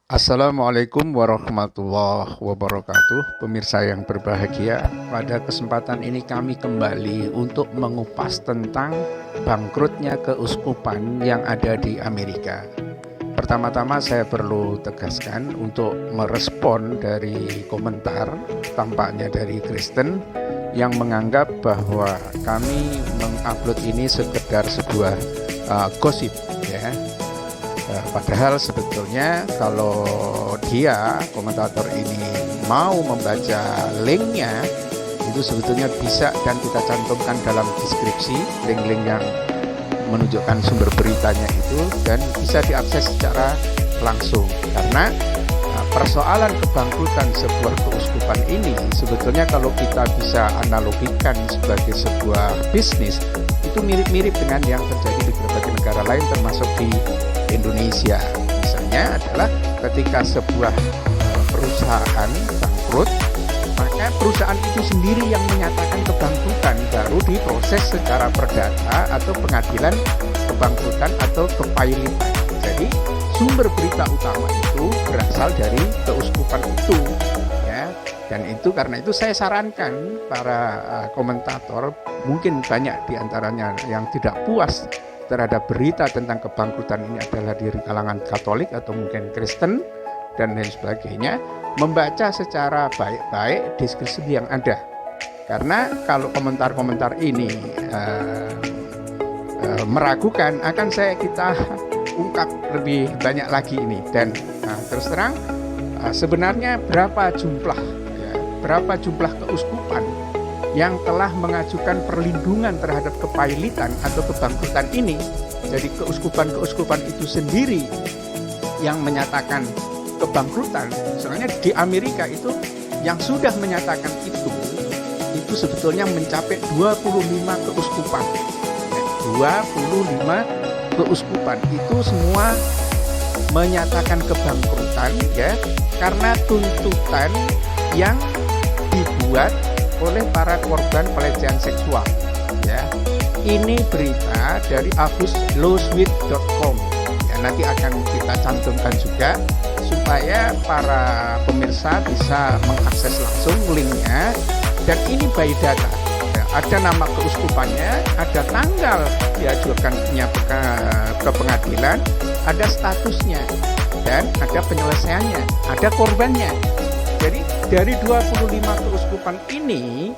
Assalamualaikum warahmatullahi wabarakatuh. Pemirsa yang berbahagia, pada kesempatan ini kami kembali untuk mengupas tentang bangkrutnya keuskupan yang ada di Amerika. Pertama-tama saya perlu tegaskan untuk merespon dari komentar tampaknya dari Kristen yang menganggap bahwa kami mengupload ini sekedar sebuah gosip, ya. Padahal sebetulnya kalau dia, komentator ini, mau membaca linknya, itu sebetulnya bisa dan kita cantumkan dalam deskripsi link-link yang menunjukkan sumber beritanya itu, dan bisa diakses secara langsung. Karena persoalan kebangkrutan sebuah keuskupan ini sebetulnya kalau kita bisa analogikan sebagai sebuah bisnis, itu mirip-mirip dengan yang terjadi di berbagai negara lain termasuk di Indonesia. Misalnya adalah ketika sebuah perusahaan bangkrut, maka perusahaan itu sendiri yang menyatakan kebangkrutan, baru diproses secara perdata atau pengadilan kebangkrutan atau kepailitan. Jadi sumber berita utama itu berasal dari keuskupan itu, ya. Dan itu karena itu saya sarankan para komentator, mungkin banyak diantaranya yang tidak puas terhadap berita tentang kebangkrutan ini adalah dari kalangan Katolik atau mungkin Kristen dan lain sebagainya, membaca secara baik-baik deskripsi yang ada. Karena kalau komentar-komentar ini meragukan, akan kita ungkap lebih banyak lagi ini. Dan terus terang, sebenarnya berapa jumlah keuskupan yang telah mengajukan perlindungan terhadap kepailitan atau kebangkrutan ini. Jadi keuskupan-keuskupan itu sendiri yang menyatakan kebangkrutan. Soalnya di Amerika itu yang sudah menyatakan itu sebetulnya mencapai 25 keuskupan. 25 keuskupan itu semua menyatakan kebangkrutan, ya, karena tuntutan yang dibuat oleh para korban pelecehan seksual, ya. Ini berita dari abuslowsweet.com, ya, nanti akan kita cantumkan juga supaya para pemirsa bisa mengakses langsung linknya. Dan ini by data, ya, ada nama keuskupannya, ada tanggal diajukannya ke pengadilan, ada statusnya, dan ada penyelesaiannya, ada korbannya. Jadi dari 25 keuskupan ini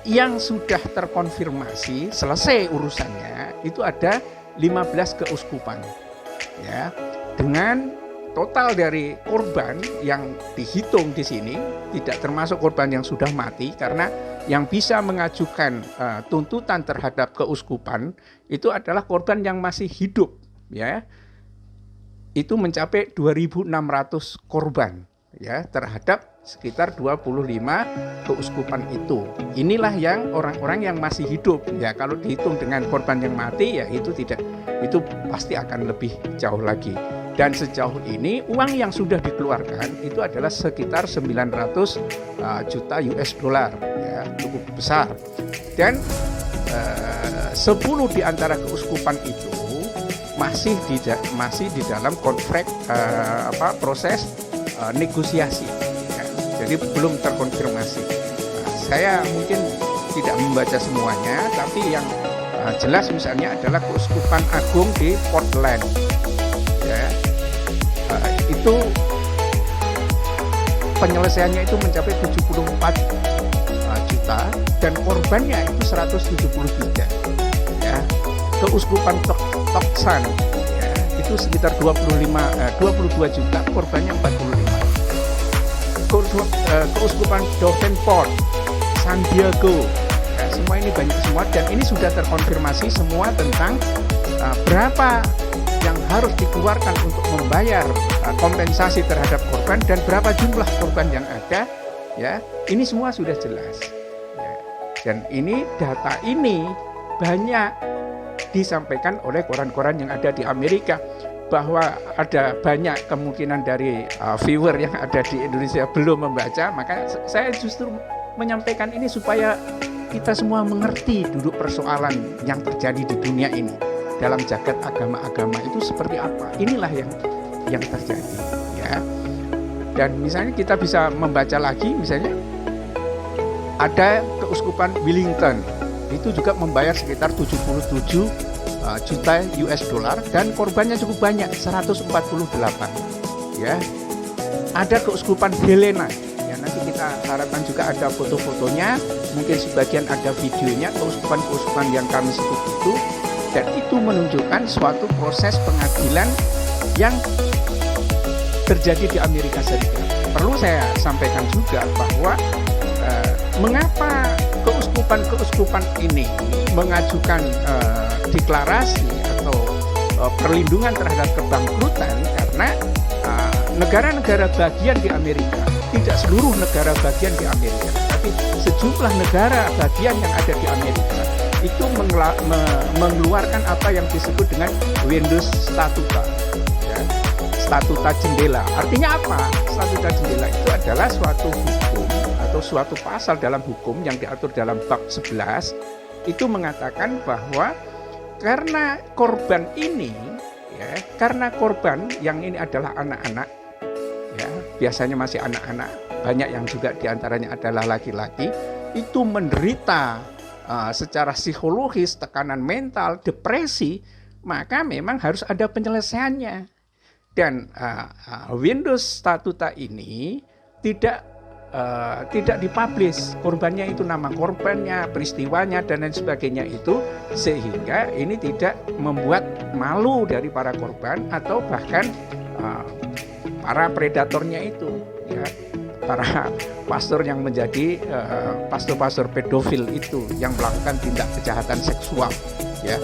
yang sudah terkonfirmasi selesai urusannya itu ada 15 keuskupan, ya. Dengan total dari korban yang dihitung di sini tidak termasuk korban yang sudah mati, karena yang bisa mengajukan tuntutan terhadap keuskupan itu adalah korban yang masih hidup, ya. Itu mencapai 2.600 korban, ya, terhadap sekitar 25 keuskupan itu. Inilah yang orang-orang yang masih hidup, ya. Kalau dihitung dengan korban yang mati, ya itu tidak, itu pasti akan lebih jauh lagi. Dan sejauh ini uang yang sudah dikeluarkan itu adalah sekitar 900 juta US dollar, ya, cukup besar. Dan 10 di antara keuskupan itu masih di dalam kontrak proses negosiasi, ya. Jadi belum terkonfirmasi. Saya mungkin tidak membaca semuanya, tapi yang jelas misalnya adalah keuskupan agung di Portland, ya. Itu penyelesaiannya itu mencapai 74 juta dan korbannya itu 173, ya. Keuskupan Tucson, ya, itu sekitar 22 juta, korbannya 45. Keuskupan Davenport, San Diego, ya, semua ini banyak semua, dan ini sudah terkonfirmasi semua tentang berapa yang harus dikeluarkan untuk membayar kompensasi terhadap korban dan berapa jumlah korban yang ada, ya. Ini semua sudah jelas, ya. Dan ini data ini banyak disampaikan oleh koran-koran yang ada di Amerika, bahwa ada banyak kemungkinan dari viewer yang ada di Indonesia belum membaca. Maka saya justru menyampaikan ini supaya kita semua mengerti duduk persoalan yang terjadi di dunia ini dalam jagat agama-agama itu seperti apa. Inilah yang terjadi, ya. ya. Dan misalnya kita bisa membaca lagi, misalnya ada keuskupan Wellington, itu juga membayar sekitar 77 juta US dollar dan korbannya cukup banyak, 148 ya. Ada keuskupan Helena, ya nanti kita harapkan juga ada foto-fotonya, mungkin sebagian ada videonya, keuskupan-keuskupan yang kami sebut itu, dan itu menunjukkan suatu proses pengadilan yang terjadi di Amerika Serikat. Perlu saya sampaikan juga bahwa mengapa keuskupan-keuskupan ini mengajukan deklarasi atau perlindungan terhadap kebangkrutan, karena negara-negara bagian di Amerika, tidak seluruh negara bagian di Amerika, tapi sejumlah negara bagian yang ada di Amerika itu mengeluarkan apa yang disebut dengan Windows Statuta, ya, Statuta Jendela. Artinya apa? Statuta Jendela itu adalah suatu hukum atau suatu pasal dalam hukum yang diatur dalam bab 11, itu mengatakan bahwa karena korban ini, ya, karena korban yang ini adalah anak-anak, ya, biasanya masih anak-anak, banyak yang juga diantaranya adalah laki-laki, itu menderita secara psikologis, tekanan mental, depresi, maka memang harus ada penyelesaiannya. Dan Windows Statuta ini tidak dipublish korbannya, itu nama korbannya, peristiwanya dan lain sebagainya itu, sehingga ini tidak membuat malu dari para korban atau bahkan para predatornya itu, ya, para pastor yang menjadi pastor-pastor pedofil itu yang melakukan tindak kejahatan seksual, ya.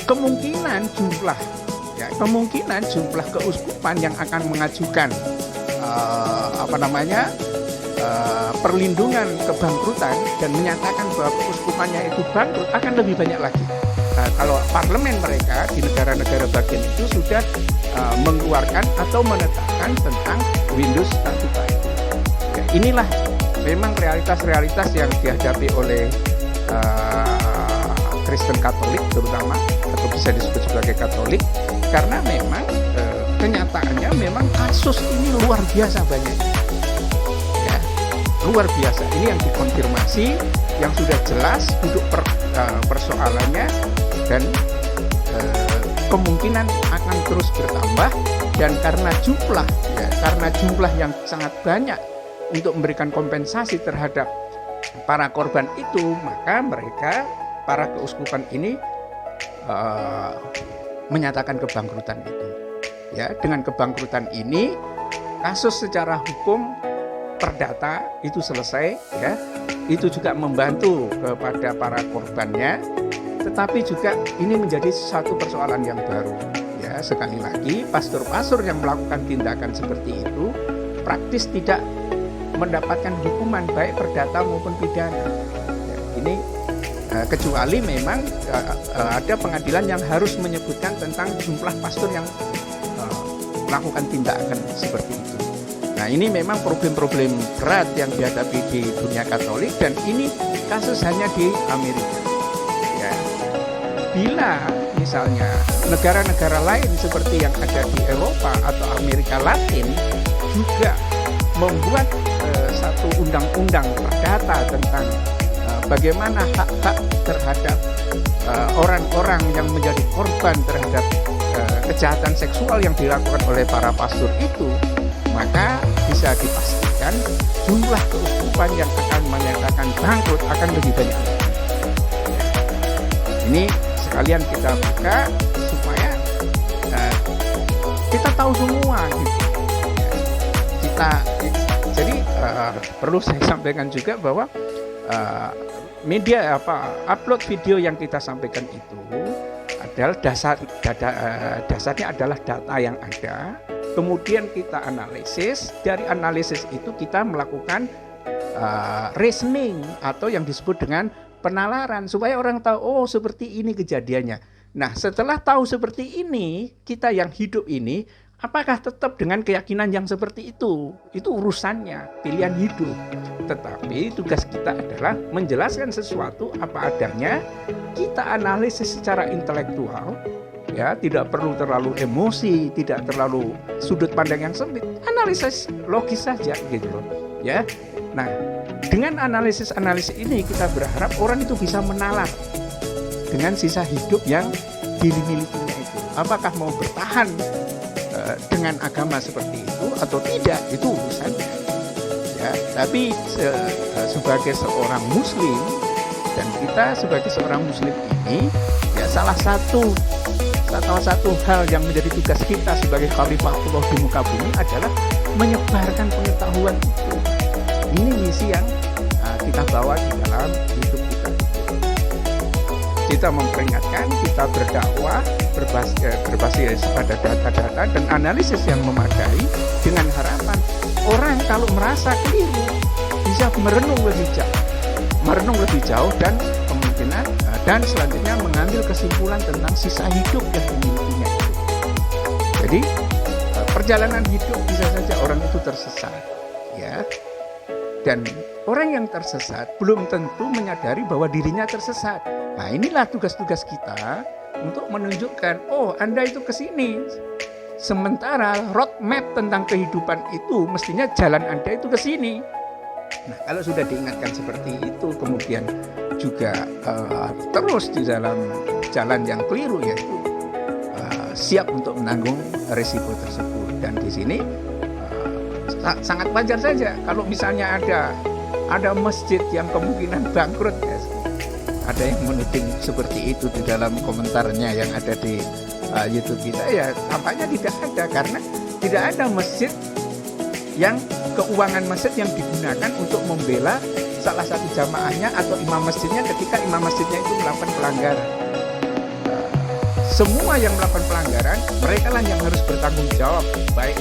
Kemungkinan jumlah keuskupan yang akan mengajukan perlindungan kebangkrutan dan menyatakan bahwa keuskupannya itu bangkrut akan lebih banyak lagi. Kalau parlemen mereka di negara-negara bagian itu sudah mengeluarkan atau menetapkan tentang Windows Statuta itu. Ya, inilah memang realitas-realitas yang dihadapi oleh Kristen Katolik terutama, atau bisa disebut sebagai Katolik, karena memang kenyataannya memang kasus ini luar biasa banyak, ya, luar biasa. Ini yang dikonfirmasi, yang sudah jelas duduk persoalannya, dan kemungkinan akan terus bertambah. Dan karena jumlah yang sangat banyak untuk memberikan kompensasi terhadap para korban itu, maka mereka, para keuskupan ini menyatakan kebangkrutan itu. Ya, dengan kebangkrutan ini kasus secara hukum perdata itu selesai, ya. Itu juga membantu kepada para korbannya, tetapi juga ini menjadi satu persoalan yang baru. Ya, sekali lagi pastor-pastor yang melakukan tindakan seperti itu praktis tidak mendapatkan hukuman baik perdata maupun pidana. Ya, ini kecuali memang ada pengadilan yang harus menyebutkan tentang jumlah pastor yang melakukan tindakan seperti itu. Nah, ini memang problem-problem berat yang dihadapi di dunia Katolik, dan ini kasus hanya di Amerika. Ya. Bila misalnya negara-negara lain seperti yang ada di Eropa atau Amerika Latin juga membuat satu undang-undang perdata tentang bagaimana hak-hak terhadap orang-orang yang menjadi korban terhadap kejahatan seksual yang dilakukan oleh para pastor itu, maka bisa dipastikan jumlah keuskupan yang akan menyatakan bangkrut akan lebih banyak. Ini sekalian kita buka supaya kita tahu semua gitu. Jadi perlu saya sampaikan juga bahwa upload video yang kita sampaikan itu adalah dasarnya adalah data yang ada, kemudian kita analisis, dari analisis itu kita melakukan reasoning atau yang disebut dengan penalaran supaya orang tahu, oh seperti ini kejadiannya. Nah, setelah tahu seperti ini, kita yang hidup ini apakah tetap dengan keyakinan yang seperti itu? Itu urusannya, pilihan hidup. Tetapi tugas kita adalah menjelaskan sesuatu apa adanya, kita analisis secara intelektual, ya, tidak perlu terlalu emosi, tidak terlalu sudut pandang yang sempit, analisis logis saja gitu loh, ya. Nah, dengan analisis ini kita berharap orang itu bisa menalar dengan sisa hidup yang dimilikinya itu. Apakah mau bertahan dengan agama seperti itu atau tidak, itu urusannya. Ya, tapi sebagai seorang muslim, dan kita sebagai seorang muslim ini, ya salah satu hal yang menjadi tugas kita sebagai khalifah Allah di muka bumi adalah menyebarkan pengetahuan itu. Ini misi yang kita bawa di dalam hidup kita. Kita memperingatkan, kita berdakwah berbasis pada data-data dan analisis yang memadai, dengan harapan orang kalau merasa keliru bisa merenung lebih jauh dan kemungkinan dan selanjutnya mengambil kesimpulan tentang sisa hidup yang dimilikinya itu. Jadi perjalanan hidup bisa saja orang itu tersesat, ya. Dan orang yang tersesat belum tentu menyadari bahwa dirinya tersesat. Nah, inilah tugas-tugas kita untuk menunjukkan, oh, Anda itu ke sini. Sementara roadmap tentang kehidupan itu mestinya jalan Anda itu ke sini. Nah, kalau sudah diingatkan seperti itu, kemudian juga terus di dalam jalan yang keliru, yaitu siap untuk menanggung risiko tersebut. Dan di sini sangat wajar saja kalau misalnya ada masjid yang kemungkinan bangkrut, ya. Ada yang menuding seperti itu di dalam komentarnya yang ada di YouTube kita, ya tampaknya tidak ada, karena tidak ada masjid yang keuangan masjid yang digunakan untuk membela salah satu jamaahnya atau imam masjidnya ketika imam masjidnya itu melakukan pelanggaran. Semua yang melakukan pelanggaran, mereka lah yang harus bertanggung jawab, baik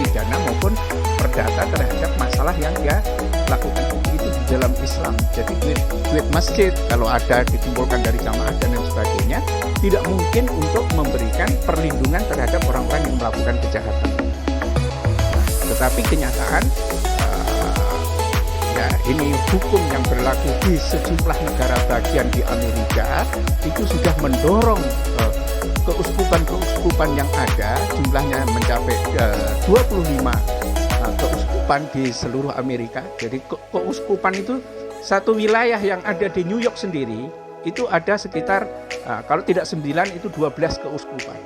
pidana maupun perdata terhadap masalah yang dia lakukan itu di dalam Islam. Jadi duit masjid kalau ada dikumpulkan dari jamaah dan lain sebagainya, tidak mungkin untuk memberikan perlindungan terhadap orang-orang yang melakukan kejahatan. Tetapi kenyataan, ya ini hukum yang berlaku di sejumlah negara bagian di Amerika itu sudah mendorong keuskupan yang ada, jumlahnya mencapai 25 keuskupan di seluruh Amerika. Jadi keuskupan itu satu wilayah yang ada di New York sendiri itu ada sekitar kalau tidak 9 itu 12 keuskupan.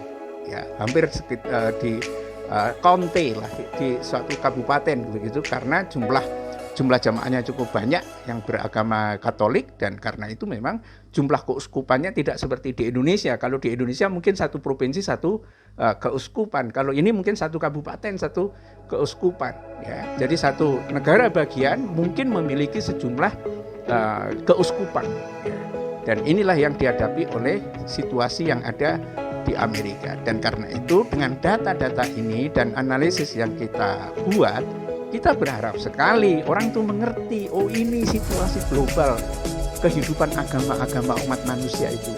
Ya, hampir sekitar di county lah, di suatu kabupaten begitu, karena jumlah jamaahnya cukup banyak yang beragama Katolik, dan karena itu memang jumlah keuskupannya tidak seperti di Indonesia. Kalau di Indonesia mungkin satu provinsi satu keuskupan, kalau ini mungkin satu kabupaten satu keuskupan, ya. Jadi satu negara bagian mungkin memiliki sejumlah keuskupan, ya. Dan inilah yang dihadapi oleh situasi yang ada di Amerika. Dan karena itu dengan data-data ini dan analisis yang kita buat, kita berharap sekali orang itu mengerti, oh ini situasi global kehidupan agama-agama umat manusia itu.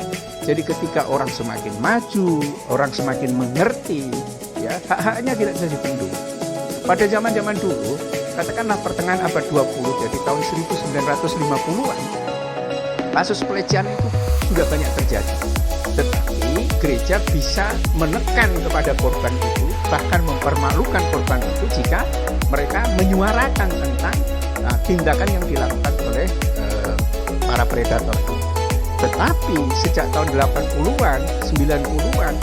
Jadi ketika orang semakin maju, orang semakin mengerti, ya hak-haknya tidak bisa dibendung. Pada zaman-zaman dulu, katakanlah pertengahan abad 20, jadi tahun 1950-an, kasus pelecehan itu sudah banyak terjadi. Tetapi gereja bisa menekan kepada korban itu, bahkan mempermalukan korban itu jika mereka menyuarakan tentang tindakan yang dilakukan oleh para predator itu. Tetapi sejak tahun 80-an, 90-an,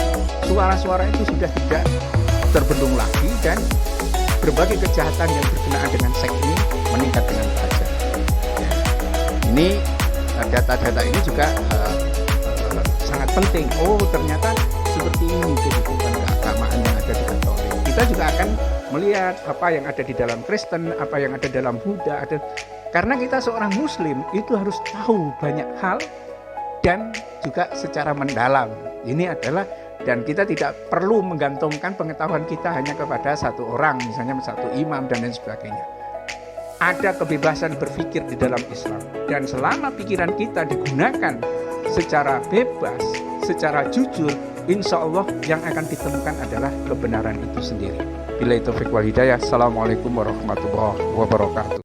suara-suara itu sudah tidak terbendung lagi, dan berbagai kejahatan yang berkenaan dengan seks ini meningkat dengan tajam. Ya. Ini data-data ini juga sangat penting. Oh, ternyata seperti ini kehidupan keagamaan yang ada di Katolik. Kita juga akan melihat apa yang ada di dalam Kristen, apa yang ada dalam Buddha, karena kita seorang Muslim itu harus tahu banyak hal dan juga secara mendalam. Ini adalah, dan kita tidak perlu menggantungkan pengetahuan kita hanya kepada satu orang, misalnya satu imam dan lain sebagainya. Ada kebebasan berpikir di dalam Islam, dan selama pikiran kita digunakan secara bebas, secara jujur, insya Allah yang akan ditemukan adalah kebenaran itu sendiri. Billahi taufiq wal hidayah. Assalamualaikum warahmatullahi wabarakatuh.